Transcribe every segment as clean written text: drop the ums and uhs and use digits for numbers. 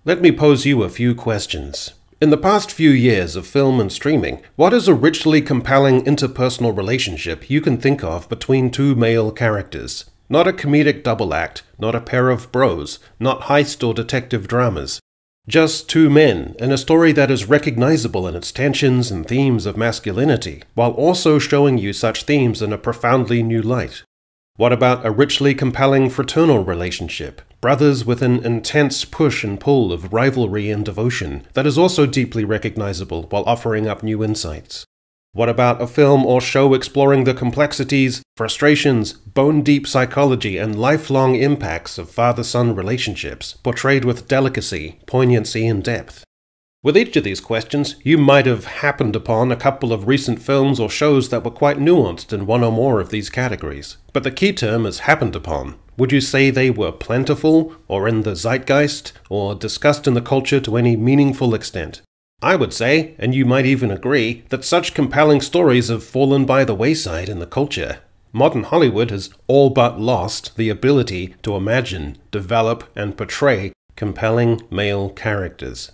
Let me pose you a few questions. In the past few years of film and streaming, what is a richly compelling interpersonal relationship you can think of between two male characters? Not a comedic double act, not a pair of bros, not heist or detective dramas. Just two men in a story that is recognizable in its tensions and themes of masculinity, while also showing you such themes in a profoundly new light. What about a richly compelling fraternal relationship? Brothers with an intense push and pull of rivalry and devotion that is also deeply recognizable while offering up new insights. What about a film or show exploring the complexities, frustrations, bone-deep psychology and lifelong impacts of father-son relationships, portrayed with delicacy, poignancy and depth? With each of these questions, you might have happened upon a couple of recent films or shows that were quite nuanced in one or more of these categories. But the key term is happened upon. Would you say they were plentiful, or in the zeitgeist, or discussed in the culture to any meaningful extent? I would say, and you might even agree, that such compelling stories have fallen by the wayside in the culture. Modern Hollywood has all but lost the ability to imagine, develop, and portray compelling male characters.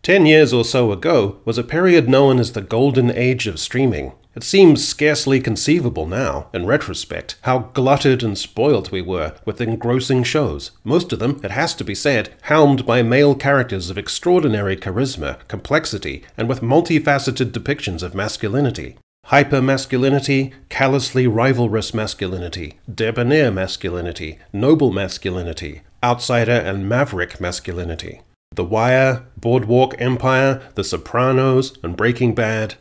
10 years or so ago was a period known as the golden age of streaming. It seems scarcely conceivable now, in retrospect, how glutted and spoilt we were with engrossing shows, most of them, it has to be said, helmed by male characters of extraordinary charisma, complexity, and with multifaceted depictions of masculinity. Hyper-masculinity, callously rivalrous masculinity, debonair masculinity, noble masculinity, outsider and maverick masculinity. The Wire, Boardwalk Empire, The Sopranos, and Breaking Bad.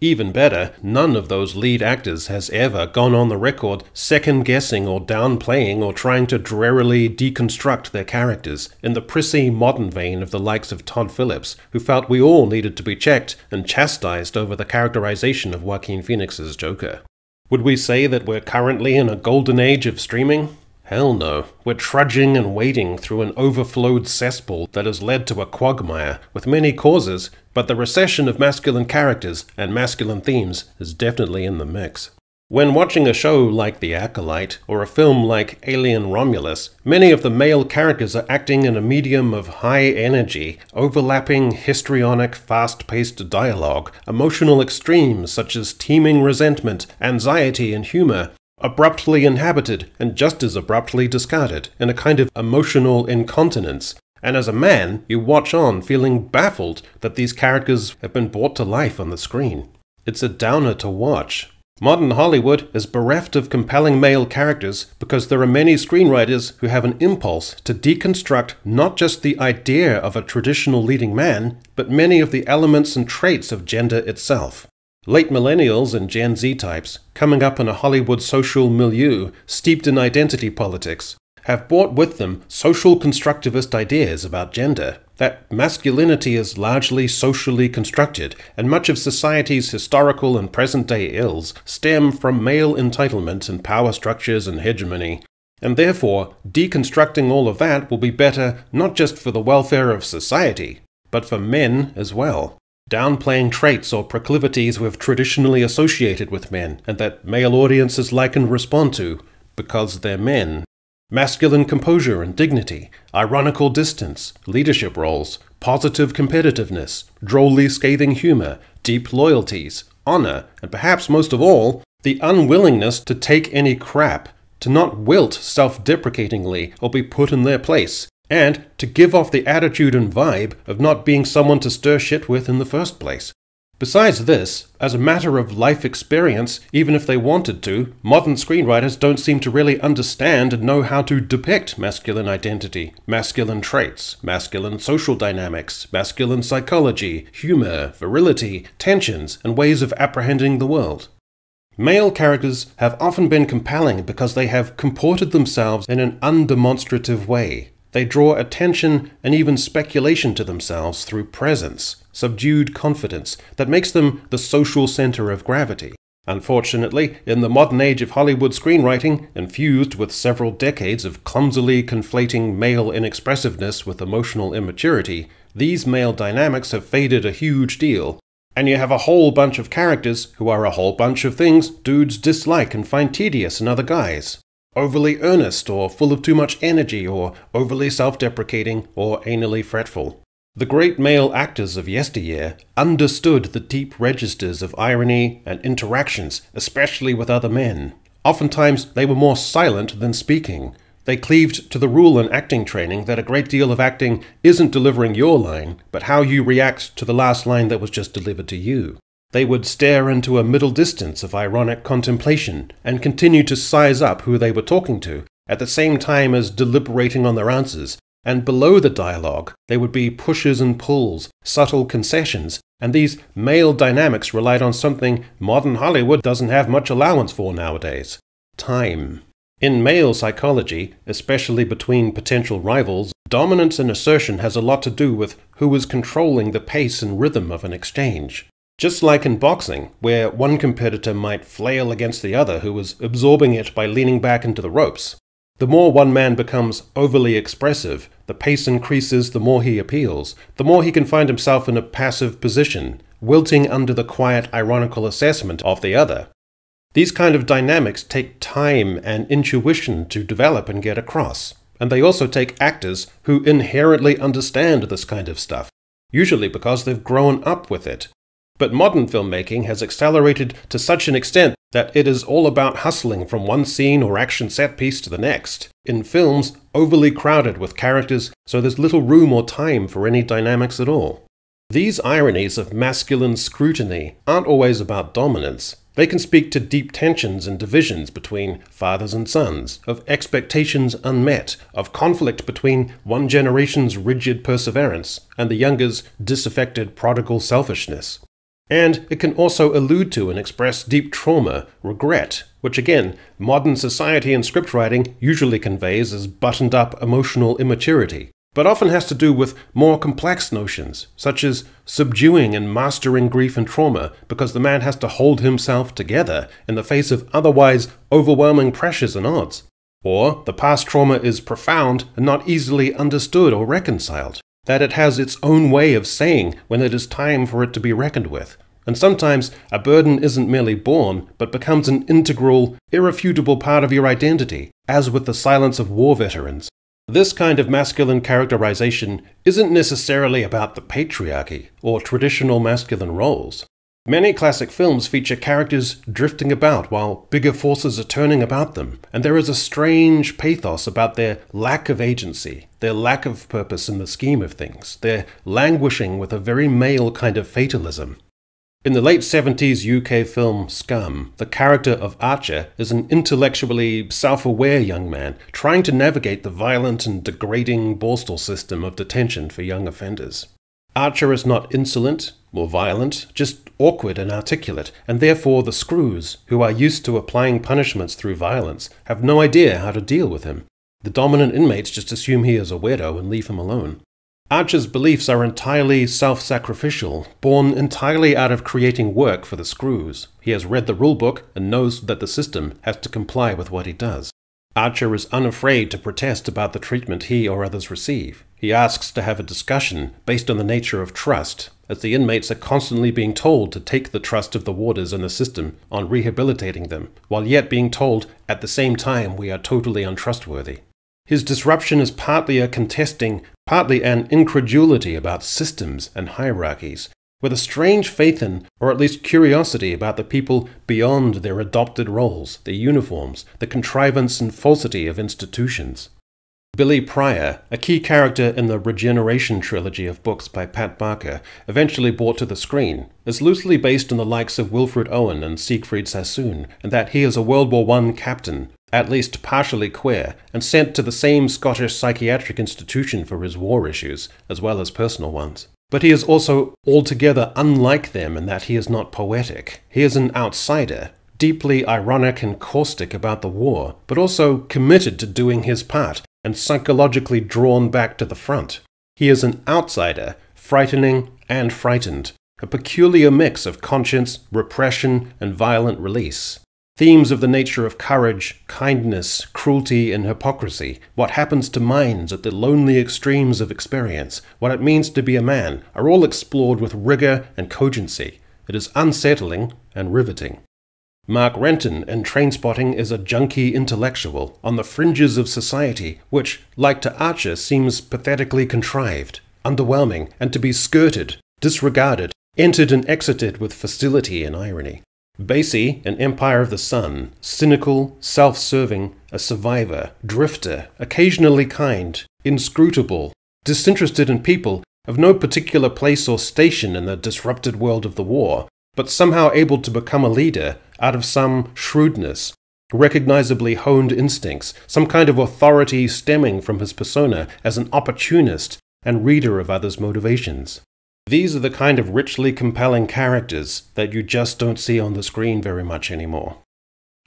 Even better, none of those lead actors has ever gone on the record second-guessing or downplaying or trying to drearily deconstruct their characters, in the prissy modern vein of the likes of Todd Phillips, who felt we all needed to be checked and chastised over the characterization of Joaquin Phoenix's Joker. Would we say that we're currently in a golden age of streaming? Hell no. We're trudging and wading through an overflowed cesspool that has led to a quagmire with many causes, but the recession of masculine characters and masculine themes is definitely in the mix. When watching a show like The Acolyte or a film like Alien Romulus, many of the male characters are acting in a medium of high energy, overlapping, histrionic, fast-paced dialogue, emotional extremes such as teeming resentment, anxiety and humor, abruptly inhabited and just as abruptly discarded in a kind of emotional incontinence. And as a man, you watch on feeling baffled that these characters have been brought to life on the screen. It's a downer to watch. Modern Hollywood is bereft of compelling male characters because there are many screenwriters who have an impulse to deconstruct not just the idea of a traditional leading man, but many of the elements and traits of gender itself. Late millennials and Gen Z types, coming up in a Hollywood social milieu steeped in identity politics, have brought with them social constructivist ideas about gender, that masculinity is largely socially constructed, and much of society's historical and present-day ills stem from male entitlement and power structures and hegemony, and therefore deconstructing all of that will be better not just for the welfare of society, but for men as well. Downplaying traits or proclivities we've traditionally associated with men, and that male audiences like and respond to, because they're men. Masculine composure and dignity, ironical distance, leadership roles, positive competitiveness, drolly scathing humor, deep loyalties, honor, and perhaps most of all, the unwillingness to take any crap, to not wilt self-deprecatingly or be put in their place, and to give off the attitude and vibe of not being someone to stir shit with in the first place. Besides this, as a matter of life experience, even if they wanted to, modern screenwriters don't seem to really understand and know how to depict masculine identity, masculine traits, masculine social dynamics, masculine psychology, humor, virility, tensions, and ways of apprehending the world. Male characters have often been compelling because they have comported themselves in an undemonstrative way. They draw attention and even speculation to themselves through presence, subdued confidence that makes them the social center of gravity. Unfortunately, in the modern age of Hollywood screenwriting, infused with several decades of clumsily conflating male inexpressiveness with emotional immaturity, these male dynamics have faded a huge deal, and you have a whole bunch of characters who are a whole bunch of things dudes dislike and find tedious in other guys. overly earnest or full of too much energy or overly self-deprecating or anally fretful. The great male actors of yesteryear understood the deep registers of irony and interactions, especially with other men. Oftentimes, they were more silent than speaking. They cleaved to the rule in acting training that a great deal of acting isn't delivering your line, but how you react to the last line that was just delivered to you. They would stare into a middle distance of ironic contemplation and continue to size up who they were talking to, at the same time as deliberating on their answers. And below the dialogue, there would be pushes and pulls, subtle concessions, and these male dynamics relied on something modern Hollywood doesn't have much allowance for nowadays: time. In male psychology, especially between potential rivals, dominance and assertion has a lot to do with who is controlling the pace and rhythm of an exchange. Just like in boxing, where one competitor might flail against the other who is absorbing it by leaning back into the ropes. The more one man becomes overly expressive, the pace increases the more he appeals, the more he can find himself in a passive position, wilting under the quiet, ironical assessment of the other. These kind of dynamics take time and intuition to develop and get across, and they also take actors who inherently understand this kind of stuff, usually because they've grown up with it. But modern filmmaking has accelerated to such an extent that it is all about hustling from one scene or action set piece to the next, in films overly crowded with characters, so there's little room or time for any dynamics at all. These ironies of masculine scrutiny aren't always about dominance. They can speak to deep tensions and divisions between fathers and sons, of expectations unmet, of conflict between one generation's rigid perseverance and the younger's disaffected prodigal selfishness. And it can also allude to and express deep trauma, regret, which again, modern society and scriptwriting usually conveys as buttoned-up emotional immaturity, but often has to do with more complex notions, such as subduing and mastering grief and trauma because the man has to hold himself together in the face of otherwise overwhelming pressures and odds. Or the past trauma is profound and not easily understood or reconciled, that it has its own way of saying when it is time for it to be reckoned with. And sometimes a burden isn't merely born, but becomes an integral, irrefutable part of your identity, as with the silence of war veterans. This kind of masculine characterization isn't necessarily about the patriarchy or traditional masculine roles. Many classic films feature characters drifting about while bigger forces are turning about them, and there is a strange pathos about their lack of agency, their lack of purpose in the scheme of things, their languishing with a very male kind of fatalism. In the late 70s UK film Scum, the character of Archer is an intellectually self-aware young man trying to navigate the violent and degrading Borstal system of detention for young offenders. Archer is not insolent or violent, just awkward and articulate, and therefore the screws, who are used to applying punishments through violence, have no idea how to deal with him. The dominant inmates just assume he is a weirdo and leave him alone. Archer's beliefs are entirely self-sacrificial, born entirely out of creating work for the screws. He has read the rulebook and knows that the system has to comply with what he does. Archer is unafraid to protest about the treatment he or others receive. He asks to have a discussion based on the nature of trust, as the inmates are constantly being told to take the trust of the warders and the system on rehabilitating them, while yet being told at the same time we are totally untrustworthy. His disruption is partly a contesting, partly an incredulity about systems and hierarchies, with a strange faith in, or at least curiosity about the people beyond their adopted roles, their uniforms, the contrivance and falsity of institutions. Billy Pryor, a key character in the Regeneration trilogy of books by Pat Barker, eventually brought to the screen, is loosely based on the likes of Wilfred Owen and Siegfried Sassoon, and that he is a World War I captain, at least partially queer, and sent to the same Scottish psychiatric institution for his war issues, as well as personal ones. But he is also altogether unlike them in that he is not poetic. He is an outsider, deeply ironic and caustic about the war, but also committed to doing his part, and psychologically drawn back to the front. He is an outsider, frightening and frightened, a peculiar mix of conscience, repression, and violent release. Themes of the nature of courage, kindness, cruelty, and hypocrisy, what happens to minds at the lonely extremes of experience, what it means to be a man, are all explored with rigor and cogency. It is unsettling and riveting. Mark Renton in Trainspotting is a junkie intellectual on the fringes of society, which, like to Archer, seems pathetically contrived, underwhelming, and to be skirted, disregarded, entered and exited with facility and irony. Basie in Empire of the Sun, cynical, self-serving, a survivor, drifter, occasionally kind, inscrutable, disinterested in people, of no particular place or station in the disrupted world of the war, but somehow able to become a leader out of some shrewdness, recognizably honed instincts, some kind of authority stemming from his persona as an opportunist and reader of others' motivations. These are the kind of richly compelling characters that you just don't see on the screen very much anymore.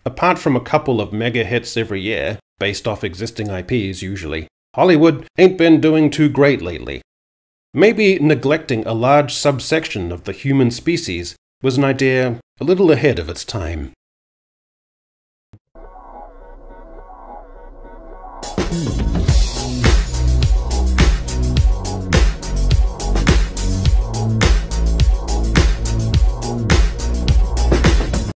Apart from a couple of mega hits every year, based off existing IPs usually, Hollywood ain't been doing too great lately. Maybe neglecting a large subsection of the human species was an idea a little ahead of its time.